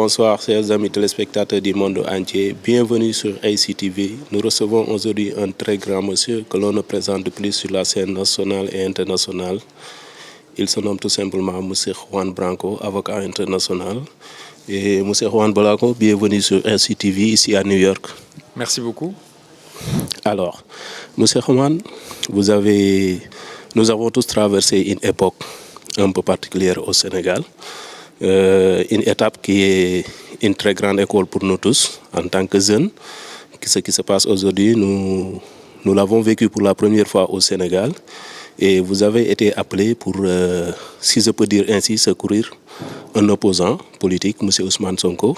Bonsoir, chers amis téléspectateurs du monde entier. Bienvenue sur ICTV. Nous recevons aujourd'hui un très grand monsieur que l'on ne présente plus sur la scène nationale et internationale. Il se nomme tout simplement M. Juan Branco, avocat international. Et M. Juan Branco, bienvenue sur ICTV ici à New York. Merci beaucoup. Alors, M. Juan, nous avons tous traversé une époque un peu particulière au Sénégal. Une étape qui est une très grande école pour nous tous en tant que jeunes. Ce qui se passe aujourd'hui, nous l'avons vécu pour la première fois au Sénégal et vous avez été appelé pour, si je peux dire ainsi, secourir un opposant politique, M. Ousmane Sonko.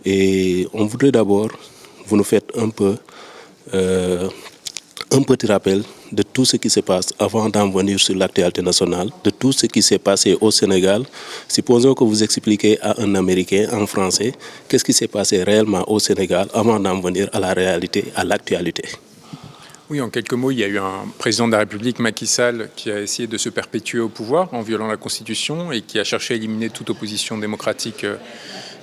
Et on voudrait d'abord, vous nous faites un petit rappel de tout ce qui se passe avant d'en venir sur l'actualité nationale, de tout ce qui s'est passé au Sénégal. Supposons que vous expliquez à un Américain en français qu'est-ce qui s'est passé réellement au Sénégal avant d'en venir à la réalité, à l'actualité. Oui, en quelques mots, il y a eu un président de la République, Macky Sall, qui a essayé de se perpétuer au pouvoir en violant la Constitution et qui a cherché à éliminer toute opposition démocratique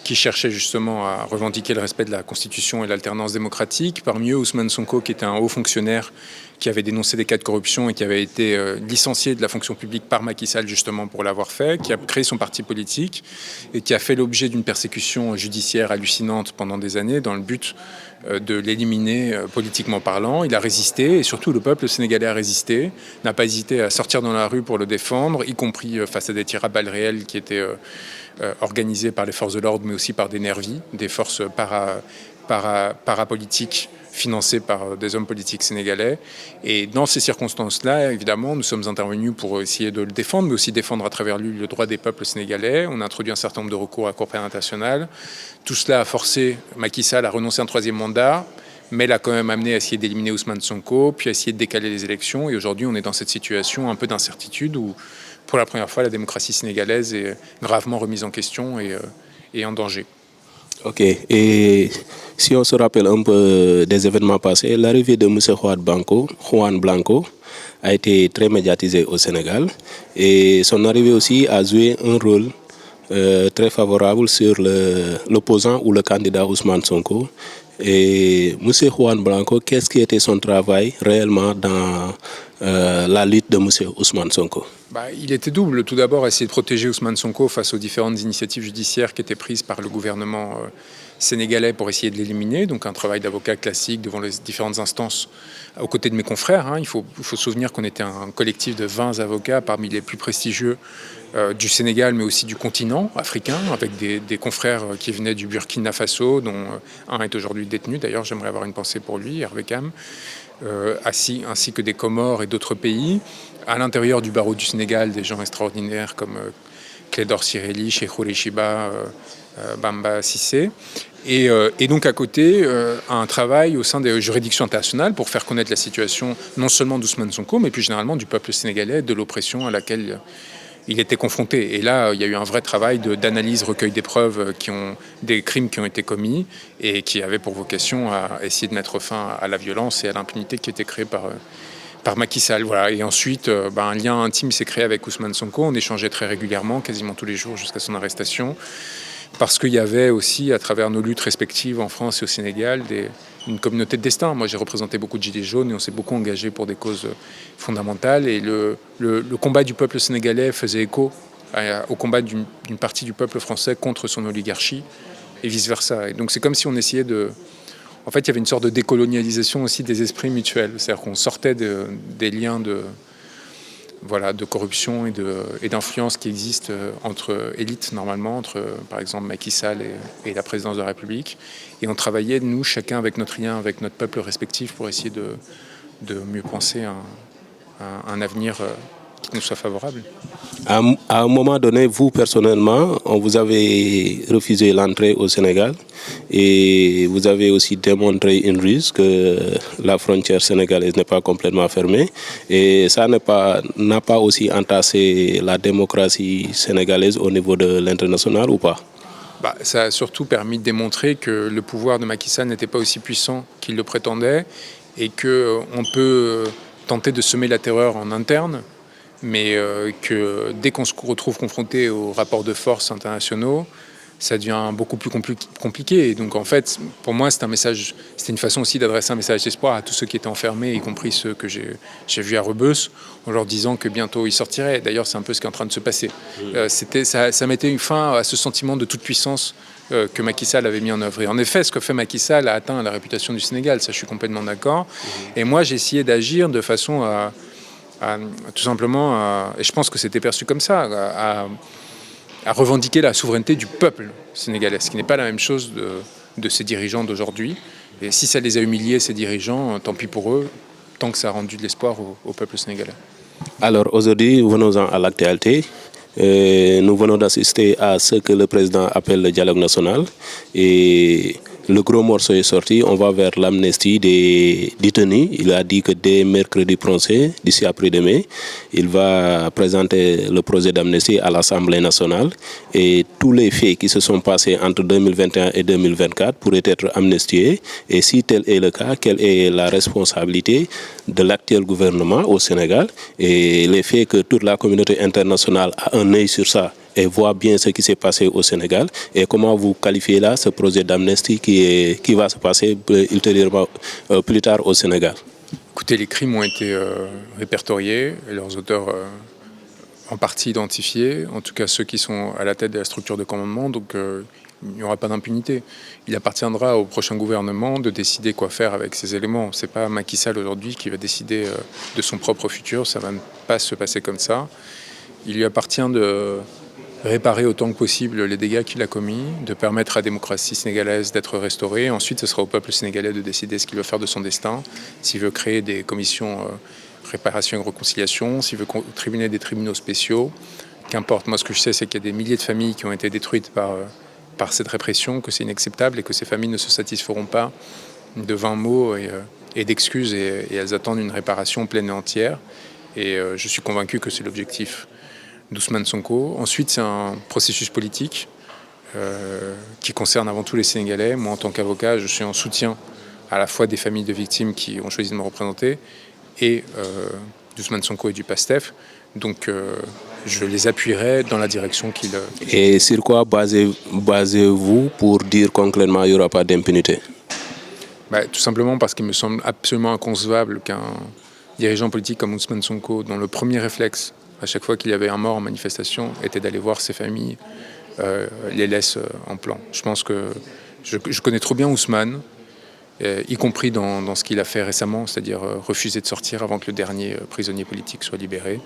qui cherchait justement à revendiquer le respect de la Constitution et l'alternance démocratique. Parmi eux, Ousmane Sonko, qui était un haut fonctionnaire qui avait dénoncé des cas de corruption et qui avait été licencié de la fonction publique par Macky Sall justement pour l'avoir fait, qui a créé son parti politique et qui a fait l'objet d'une persécution judiciaire hallucinante pendant des années dans le but de l'éliminer politiquement parlant. Il a résisté et surtout le peuple sénégalais a résisté, n'a pas hésité à sortir dans la rue pour le défendre, y compris face à des tirs à balles réelles qui étaient organisés par les forces de l'ordre mais aussi par des nervis, des forces parapolitiques financés par des hommes politiques sénégalais. Et dans ces circonstances-là, évidemment, nous sommes intervenus pour essayer de le défendre, mais aussi défendre à travers lui le droit des peuples sénégalais. On a introduit un certain nombre de recours à la Cour pénale internationale. Tout cela a forcé Macky Sall à renoncer à un troisième mandat, mais l'a quand même amené à essayer d'éliminer Ousmane Sonko, puis à essayer de décaler les élections. Et aujourd'hui, on est dans cette situation un peu d'incertitude où, pour la première fois, la démocratie sénégalaise est gravement remise en question et en danger. Ok, et si on se rappelle un peu des événements passés, l'arrivée de M. Juan Branco a été très médiatisée au Sénégal et son arrivée aussi a joué un rôle très favorable sur l'opposant ou le candidat Ousmane Sonko. Et M. Juan Branco, qu'est-ce qui était son travail réellement dans la lutte de M. Ousmane Sonko? Il était double. Tout d'abord, essayer de protéger Ousmane Sonko face aux différentes initiatives judiciaires qui étaient prises par le gouvernement sénégalais pour essayer de l'éliminer. Donc un travail d'avocat classique devant les différentes instances aux côtés de mes confrères. Il faut se souvenir qu'on était un collectif de 20 avocats parmi les plus prestigieux du Sénégal, mais aussi du continent africain, avec des confrères qui venaient du Burkina Faso, dont un est aujourd'hui détenu. D'ailleurs, j'aimerais avoir une pensée pour lui, Hervé Cam. Ainsi que des Comores et d'autres pays. À l'intérieur du barreau du Sénégal, des gens extraordinaires comme Clédor Cirelli, Cheikhou Rechiba, Bamba Cissé. Et donc à côté, un travail au sein des juridictions internationales pour faire connaître la situation non seulement d'Ousmane Sonko, mais plus généralement du peuple sénégalais, de l'oppression à laquelle il était confronté. Et là, il y a eu un vrai travail d'analyse, recueil des preuves des crimes qui ont été commis et qui avaient pour vocation à essayer de mettre fin à la violence et à l'impunité qui était créée par Macky Sall. Voilà. Et ensuite, un lien intime s'est créé avec Ousmane Sonko. On échangeait très régulièrement, quasiment tous les jours jusqu'à son arrestation. Parce qu'il y avait aussi, à travers nos luttes respectives en France et au Sénégal, une communauté de destin. Moi, j'ai représenté beaucoup de gilets jaunes et on s'est beaucoup engagé pour des causes fondamentales. Et le combat du peuple sénégalais faisait écho au combat d'une partie du peuple français contre son oligarchie et vice-versa. Et donc, c'est comme si on essayait de... En fait, il y avait une sorte de décolonialisation aussi des esprits mutuels. C'est-à-dire qu'on sortait des liens de corruption et d'influence qui existent entre élites, normalement, entre, par exemple, Macky Sall et la présidence de la République. Et on travaillait, nous, chacun avec notre lien, avec notre peuple respectif, pour essayer de mieux penser un avenir qui nous soit favorable. À un moment donné, vous, personnellement, on vous avez refusé l'entrée au Sénégal et vous avez aussi démontré une ruse que la frontière sénégalaise n'est pas complètement fermée et ça n'a pas aussi entassé la démocratie sénégalaise au niveau de l'international ou pas? Ça a surtout permis de démontrer que le pouvoir de Macky Sall n'était pas aussi puissant qu'il le prétendait et qu'on peut tenter de semer la terreur en interne, mais que dès qu'on se retrouve confronté aux rapports de force internationaux, ça devient beaucoup plus compliqué. Et donc en fait, pour moi, c'était une façon aussi d'adresser un message d'espoir à tous ceux qui étaient enfermés, y compris ceux que j'ai vus à Rebeuss, en leur disant que bientôt ils sortiraient. D'ailleurs, c'est un peu ce qui est en train de se passer. Ça mettait une fin à ce sentiment de toute puissance que Macky Sall avait mis en œuvre. Et en effet, ce que fait Macky Sall a atteint la réputation du Sénégal, ça je suis complètement d'accord. Et moi, j'ai essayé d'agir de façon à tout simplement, et je pense que c'était perçu comme ça, à revendiquer la souveraineté du peuple sénégalais, ce qui n'est pas la même chose de ces dirigeants d'aujourd'hui. Et si ça les a humiliés, ces dirigeants, tant pis pour eux, tant que ça a rendu de l'espoir au peuple sénégalais. Alors aujourd'hui, venons-en à l'actualité. Nous venons d'assister à ce que le président appelle le dialogue national et le gros morceau est sorti. On va vers l'amnistie des détenus. Il a dit que dès mercredi prochain, d'ici après-demain, il va présenter le projet d'amnistie à l'Assemblée nationale et tous les faits qui se sont passés entre 2021 et 2024 pourraient être amnistiés. Et si tel est le cas, quelle est la responsabilité de l'actuel gouvernement au Sénégal et les faits que toute la communauté internationale a un œil sur ça et voit bien ce qui s'est passé au Sénégal et comment vous qualifiez là ce projet d'amnistie qui va se passer ultérieurement plus tard au Sénégal? Écoutez, les crimes ont été répertoriés et leurs auteurs en partie identifiés, en tout cas ceux qui sont à la tête de la structure de commandement, donc il n'y aura pas d'impunité. Il appartiendra au prochain gouvernement de décider quoi faire avec ces éléments. Ce n'est pas Macky Sall aujourd'hui qui va décider de son propre futur, ça ne va pas se passer comme ça. Il lui appartient de réparer autant que possible les dégâts qu'il a commis, de permettre à la démocratie sénégalaise d'être restaurée. Ensuite, ce sera au peuple sénégalais de décider ce qu'il veut faire de son destin, s'il veut créer des commissions réparation et réconciliation, s'il veut tribunner des tribunaux spéciaux. Qu'importe, moi ce que je sais, c'est qu'il y a des milliers de familles qui ont été détruites par cette répression, que c'est inacceptable et que ces familles ne se satisferont pas de vains mots et d'excuses et elles attendent une réparation pleine et entière. Et je suis convaincu que c'est l'objectif d'Ousmane Sonko. Ensuite, c'est un processus politique qui concerne avant tout les Sénégalais. Moi, en tant qu'avocat, je suis en soutien à la fois des familles de victimes qui ont choisi de me représenter et d'Ousmane Sonko et du PASTEF. Donc, je les appuierai dans la direction qu'ils... Et sur quoi basez-vous pour dire concrètement qu'il n'y aura pas d'impunité? Tout simplement parce qu'il me semble absolument inconcevable qu'un dirigeant politique comme Ousmane Sonko, dont le premier réflexe à chaque fois qu'il y avait un mort en manifestation, était d'aller voir ses familles, les laisse en plan. Je pense que je connais trop bien Ousmane, y compris dans ce qu'il a fait récemment, c'est-à-dire refuser de sortir avant que le dernier prisonnier politique soit libéré,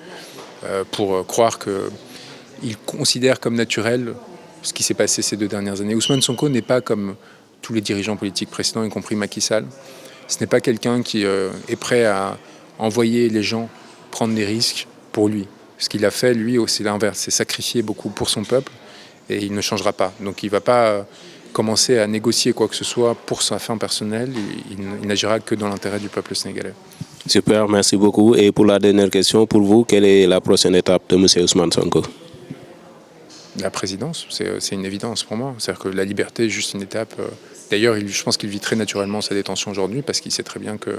pour croire qu'il considère comme naturel ce qui s'est passé ces 2 dernières années. Ousmane Sonko n'est pas comme tous les dirigeants politiques précédents, y compris Macky Sall. Ce n'est pas quelqu'un qui est prêt à envoyer les gens prendre des risques pour lui. Ce qu'il a fait, lui, c'est l'inverse, c'est sacrifier beaucoup pour son peuple et il ne changera pas. Donc il ne va pas commencer à négocier quoi que ce soit pour sa fin personnelle, il n'agira que dans l'intérêt du peuple sénégalais. Super, merci beaucoup. Et pour la dernière question, pour vous, quelle est la prochaine étape de M. Ousmane Sonko? La présidence, c'est une évidence pour moi. C'est-à-dire que la liberté est juste une étape. D'ailleurs, je pense qu'il vit très naturellement sa détention aujourd'hui parce qu'il sait très bien que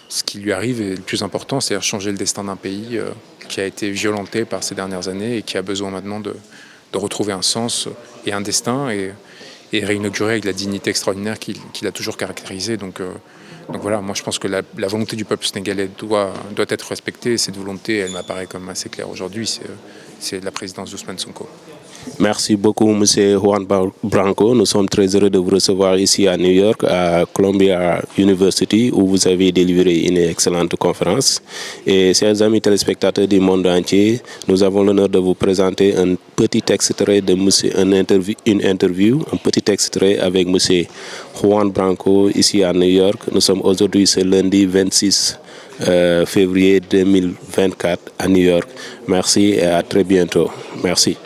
ce qui lui arrive est le plus important, c'est-à-dire changer le destin d'un pays qui a été violenté par ces dernières années et qui a besoin maintenant de retrouver un sens et un destin et réinaugurer avec la dignité extraordinaire qu'il a toujours caractérisée. Donc voilà, moi je pense que la volonté du peuple sénégalais doit être respectée et cette volonté, elle m'apparaît comme assez claire aujourd'hui, c'est la présidence d'Ousmane Sonko. Merci beaucoup, M. Juan Branco. Nous sommes très heureux de vous recevoir ici à New York, à Columbia University, où vous avez délivré une excellente conférence. Et chers amis téléspectateurs du monde entier, nous avons l'honneur de vous présenter un petit extrait de une interview, un petit extrait avec M. Juan Branco ici à New York. Nous sommes aujourd'hui, ce lundi 26 février 2024 à New York. Merci et à très bientôt. Merci.